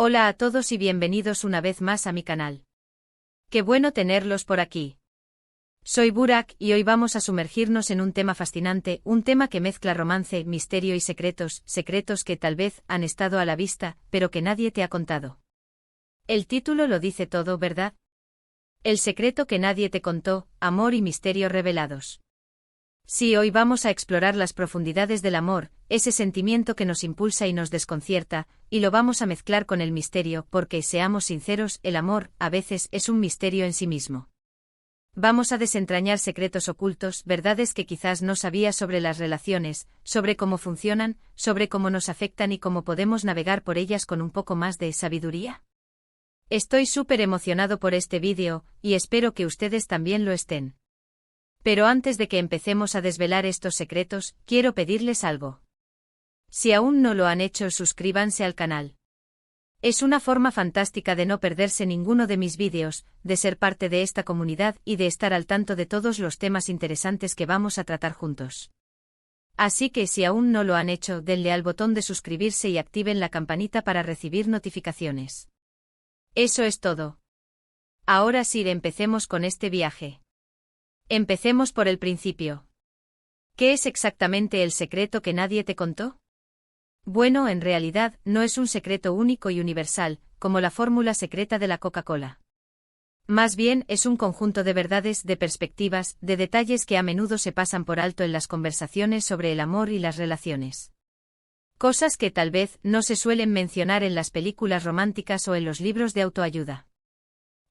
Hola a todos y bienvenidos una vez más a mi canal. Qué bueno tenerlos por aquí. Soy Burak y hoy vamos a sumergirnos en un tema fascinante, un tema que mezcla romance, misterio y secretos, secretos que tal vez han estado a la vista, pero que nadie te ha contado. El título lo dice todo, ¿verdad? El secreto que nadie te contó, amor y misterio revelados. Sí, hoy vamos a explorar las profundidades del amor, ese sentimiento que nos impulsa y nos desconcierta, y lo vamos a mezclar con el misterio, porque, seamos sinceros, el amor, a veces, es un misterio en sí mismo. Vamos a desentrañar secretos ocultos, verdades que quizás no sabías sobre las relaciones, sobre cómo funcionan, sobre cómo nos afectan y cómo podemos navegar por ellas con un poco más de sabiduría. Estoy súper emocionado por este vídeo, y espero que ustedes también lo estén. Pero antes de que empecemos a desvelar estos secretos, quiero pedirles algo. Si aún no lo han hecho, suscríbanse al canal. Es una forma fantástica de no perderse ninguno de mis vídeos, de ser parte de esta comunidad y de estar al tanto de todos los temas interesantes que vamos a tratar juntos. Así que si aún no lo han hecho, denle al botón de suscribirse y activen la campanita para recibir notificaciones. Eso es todo. Ahora sí, empecemos con este viaje. Empecemos por el principio. ¿Qué es exactamente el secreto que nadie te contó? Bueno, en realidad, no es un secreto único y universal, como la fórmula secreta de la Coca-Cola. Más bien, es un conjunto de verdades, de perspectivas, de detalles que a menudo se pasan por alto en las conversaciones sobre el amor y las relaciones. Cosas que tal vez no se suelen mencionar en las películas románticas o en los libros de autoayuda.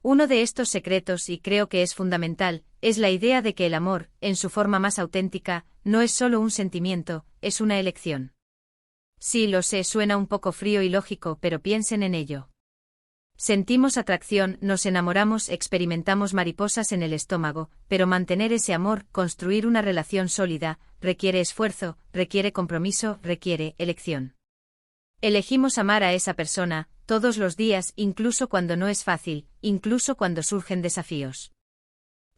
Uno de estos secretos, y creo que es fundamental, es la idea de que el amor, en su forma más auténtica, no es solo un sentimiento, es una elección. Sí, lo sé, suena un poco frío y lógico, pero piensen en ello. Sentimos atracción, nos enamoramos, experimentamos mariposas en el estómago, pero mantener ese amor, construir una relación sólida, requiere esfuerzo, requiere compromiso, requiere elección. Elegimos amar a esa persona, todos los días, incluso cuando no es fácil, incluso cuando surgen desafíos.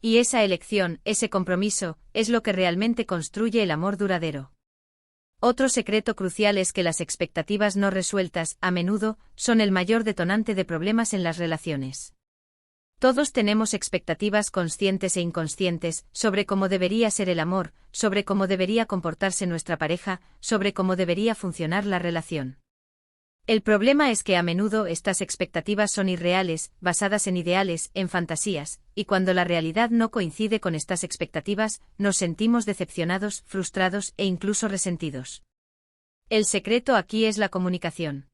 Y esa elección, ese compromiso, es lo que realmente construye el amor duradero. Otro secreto crucial es que las expectativas no resueltas, a menudo, son el mayor detonante de problemas en las relaciones. Todos tenemos expectativas conscientes e inconscientes sobre cómo debería ser el amor, sobre cómo debería comportarse nuestra pareja, sobre cómo debería funcionar la relación. El problema es que a menudo estas expectativas son irreales, basadas en ideales, en fantasías, y cuando la realidad no coincide con estas expectativas, nos sentimos decepcionados, frustrados e incluso resentidos. El secreto aquí es la comunicación.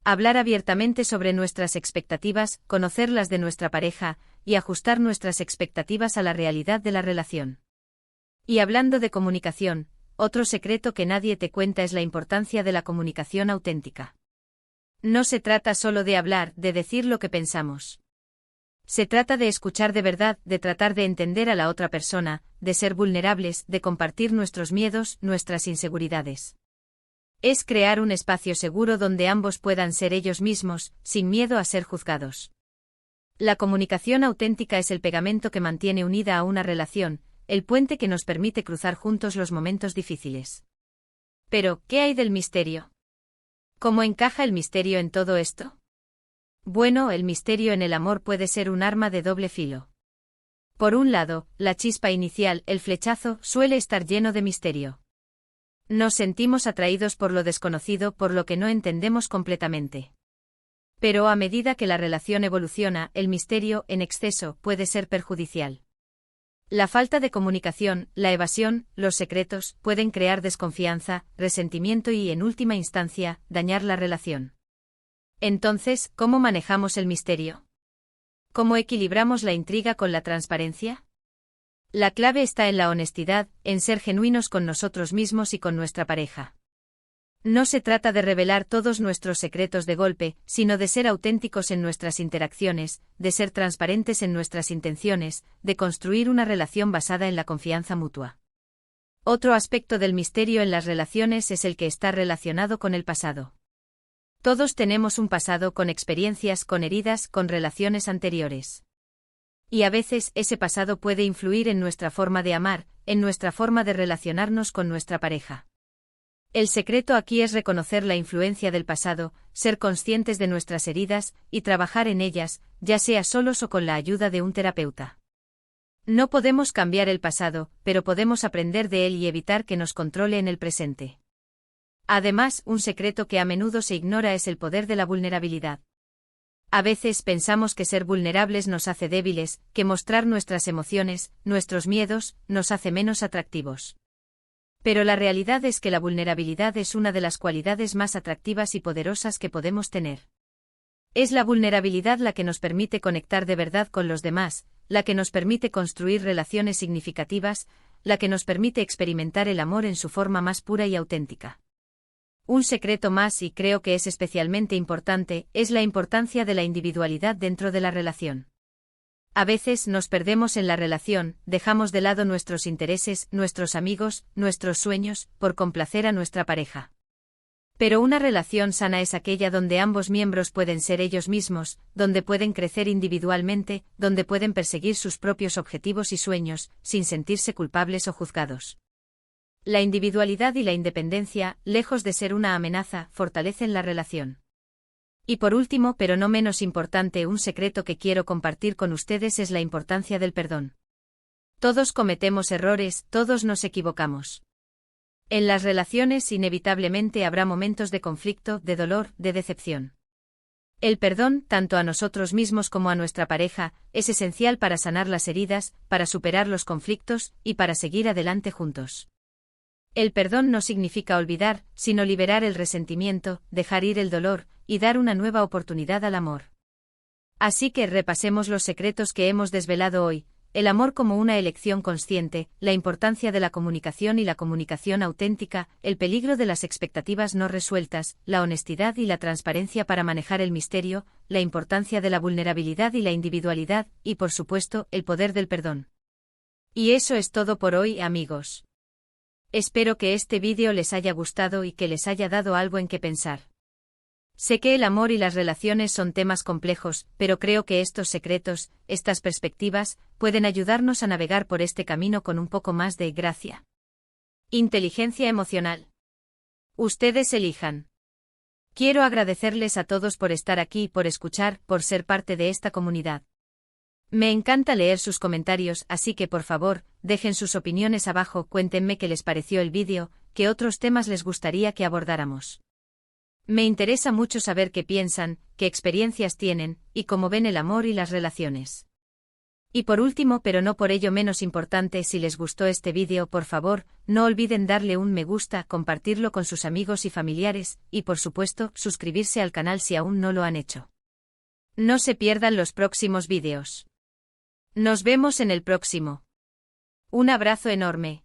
Hablar abiertamente sobre nuestras expectativas, conocerlas de nuestra pareja, y ajustar nuestras expectativas a la realidad de la relación. Y hablando de comunicación, otro secreto que nadie te cuenta es la importancia de la comunicación auténtica. No se trata solo de hablar, de decir lo que pensamos. Se trata de escuchar de verdad, de tratar de entender a la otra persona, de ser vulnerables, de compartir nuestros miedos, nuestras inseguridades. Es crear un espacio seguro donde ambos puedan ser ellos mismos, sin miedo a ser juzgados. La comunicación auténtica es el pegamento que mantiene unida a una relación, el puente que nos permite cruzar juntos los momentos difíciles. Pero, ¿qué hay del misterio? ¿Cómo encaja el misterio en todo esto? Bueno, el misterio en el amor puede ser un arma de doble filo. Por un lado, la chispa inicial, el flechazo, suele estar lleno de misterio. Nos sentimos atraídos por lo desconocido, por lo que no entendemos completamente. Pero a medida que la relación evoluciona, el misterio, en exceso, puede ser perjudicial. La falta de comunicación, la evasión, los secretos, pueden crear desconfianza, resentimiento y, en última instancia, dañar la relación. Entonces, ¿cómo manejamos el misterio? ¿Cómo equilibramos la intriga con la transparencia? La clave está en la honestidad, en ser genuinos con nosotros mismos y con nuestra pareja. No se trata de revelar todos nuestros secretos de golpe, sino de ser auténticos en nuestras interacciones, de ser transparentes en nuestras intenciones, de construir una relación basada en la confianza mutua. Otro aspecto del misterio en las relaciones es el que está relacionado con el pasado. Todos tenemos un pasado con experiencias, con heridas, con relaciones anteriores. Y a veces ese pasado puede influir en nuestra forma de amar, en nuestra forma de relacionarnos con nuestra pareja. El secreto aquí es reconocer la influencia del pasado, ser conscientes de nuestras heridas, y trabajar en ellas, ya sea solos o con la ayuda de un terapeuta. No podemos cambiar el pasado, pero podemos aprender de él y evitar que nos controle en el presente. Además, un secreto que a menudo se ignora es el poder de la vulnerabilidad. A veces pensamos que ser vulnerables nos hace débiles, que mostrar nuestras emociones, nuestros miedos, nos hace menos atractivos. Pero la realidad es que la vulnerabilidad es una de las cualidades más atractivas y poderosas que podemos tener. Es la vulnerabilidad la que nos permite conectar de verdad con los demás, la que nos permite construir relaciones significativas, la que nos permite experimentar el amor en su forma más pura y auténtica. Un secreto más, y creo que es especialmente importante, es la importancia de la individualidad dentro de la relación. A veces nos perdemos en la relación, dejamos de lado nuestros intereses, nuestros amigos, nuestros sueños, por complacer a nuestra pareja. Pero una relación sana es aquella donde ambos miembros pueden ser ellos mismos, donde pueden crecer individualmente, donde pueden perseguir sus propios objetivos y sueños, sin sentirse culpables o juzgados. La individualidad y la independencia, lejos de ser una amenaza, fortalecen la relación. Y por último, pero no menos importante, un secreto que quiero compartir con ustedes es la importancia del perdón. Todos cometemos errores, todos nos equivocamos. En las relaciones inevitablemente habrá momentos de conflicto, de dolor, de decepción. El perdón, tanto a nosotros mismos como a nuestra pareja, es esencial para sanar las heridas, para superar los conflictos, y para seguir adelante juntos. El perdón no significa olvidar, sino liberar el resentimiento, dejar ir el dolor, y dar una nueva oportunidad al amor. Así que repasemos los secretos que hemos desvelado hoy: el amor como una elección consciente, la importancia de la comunicación y la comunicación auténtica, el peligro de las expectativas no resueltas, la honestidad y la transparencia para manejar el misterio, la importancia de la vulnerabilidad y la individualidad, y por supuesto, el poder del perdón. Y eso es todo por hoy, amigos. Espero que este vídeo les haya gustado y que les haya dado algo en qué pensar. Sé que el amor y las relaciones son temas complejos, pero creo que estos secretos, estas perspectivas, pueden ayudarnos a navegar por este camino con un poco más de gracia. Inteligencia emocional. Ustedes elijan. Quiero agradecerles a todos por estar aquí, por escuchar, por ser parte de esta comunidad. Me encanta leer sus comentarios, así que por favor, dejen sus opiniones abajo, cuéntenme qué les pareció el vídeo, qué otros temas les gustaría que abordáramos. Me interesa mucho saber qué piensan, qué experiencias tienen, y cómo ven el amor y las relaciones. Y por último, pero no por ello menos importante, si les gustó este vídeo, por favor, no olviden darle un me gusta, compartirlo con sus amigos y familiares, y por supuesto, suscribirse al canal si aún no lo han hecho. No se pierdan los próximos vídeos. Nos vemos en el próximo. Un abrazo enorme.